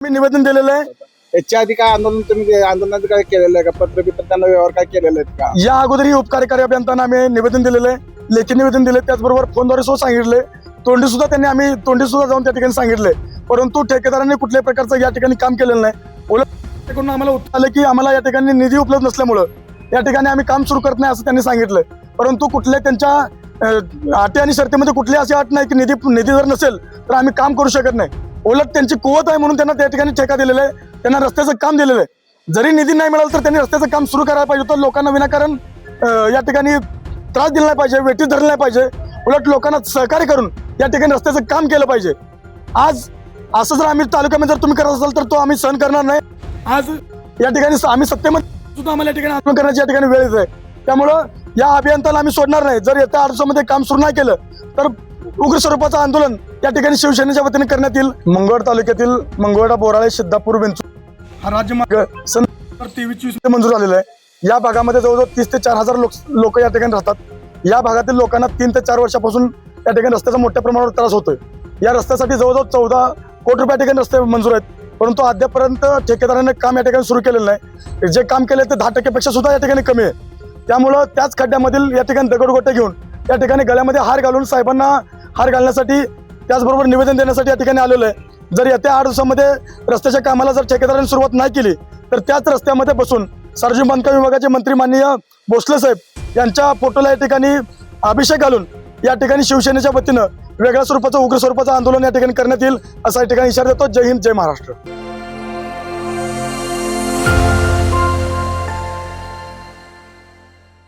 मी निवेदन दिलेलं आहे। याच्या आधी काय आंदोलन तुम्ही आंदोलनाचं काय केलेलं आहे का? पत्र त्यांना व्यवहार काय केलेले आहेत का? या अगोदरही उपकार्यकारी अभियंत्यांना आम्ही निवेदन दिलेलं आहे, लेखी निवेदन दिले, त्याचबरोबर फोनद्वारे सुद्धा सांगितले, तोंडी सुद्धा जाऊन त्या ठिकाणी सांगितले, परंतु ठेकेदारांनी कुठल्याही प्रकारचं या ठिकाणी काम केलेलं नाही। उलट कडून आम्हाला उत्तर आलं की आम्हाला या ठिकाणी निधी उपलब्ध नसल्यामुळं या ठिकाणी आम्ही काम सुरू करत नाही असं त्यांनी सांगितलं, परंतु कुठल्या त्यांच्या अटी आणि शर्तीमध्ये कुठली अशी अट नाही की निधी जर नसेल तर आम्ही काम करू शकत नाही। उलट त्यांची कुवत आहे म्हणून त्यांना त्या ठिकाणी ठेका दिलेला आहे, त्यांना रस्त्याचं काम दिलेलं आहे। जरी निधी नाही मिळाला तर त्यांनी रस्त्याचं काम सुरू करायला पाहिजे होतं, लोकांना विनाकारण या ठिकाणी त्रास दिला नाही पाहिजे, वेठीत धरलं नाही पाहिजे, उलट लोकांना सहकार्य करून या ठिकाणी रस्त्याचं काम केलं पाहिजे। आज असं जर आम्ही तालुक्यामध्ये जर तुम्ही करत असाल तर तो आम्ही सहन करणार नाही। आज या ठिकाणी आम्ही सत्तेमध्ये सुद्धा आम्हाला या ठिकाणी आंदोलन करण्याची या ठिकाणी वेळ येत आहे, त्यामुळं या अभियंत्याला आम्ही सोडणार नाही। जर येत्या 8 दिवसामध्ये काम सुरू नाही केलं तर उग्र स्वरूपाचं आंदोलन या ठिकाणी शिवसेनेच्या वतीने करण्यात येईल। मंगळवेढा तालुक्यातील मंगळवेढा, बोराळे, सिद्धापूर, विंचूर हा राज्यमार्ग सन 23-24 मंजूर झालेला आहे। या भागामध्ये जवळजवळ 30 ते 4,000 लोक या ठिकाणी राहतात। या भागातील लोकांना 3 ते 4 वर्षापासून या ठिकाणी रस्त्याचा मोठ्या प्रमाणावर त्रास होतोय। या रस्त्यासाठी जवळजवळ 14 कोटी रुपये ठिकाणी रस्ते मंजूर आहेत, परंतु अद्यापर्यंत ठेकेदाराने काम या ठिकाणी सुरू केलेलं नाही। जे काम केले ते 10% पेक्षा सुद्धा या ठिकाणी कमी आहे। त्यामुळं त्याच खड्ड्यामधील या ठिकाणी दगडगोटे घेऊन या ठिकाणी गळ्यामध्ये हार घालून साहेबांना हार घालण्यासाठी त्याचबरोबर निवेदन देण्यासाठी या ठिकाणी आलेलं आहे। जर येत्या 8 दिवसामध्ये रस्त्याच्या कामाला जर ठेकेदारांनी सुरुवात नाही केली तर त्याच रस्त्यामध्ये बसून सार्वजनिक बांधकाम विभागाचे मंत्री माननीय भोसले साहेब यांच्या फोटोला या ठिकाणी अभिषेक घालून या ठिकाणी शिवसेनेच्या वतीनं वेगळ्या स्वरूपाचं उग्र स्वरूपाचं आंदोलन या ठिकाणी करण्यात येईल असा या ठिकाणी इशारा देतो। जय हिंद, जय महाराष्ट्र।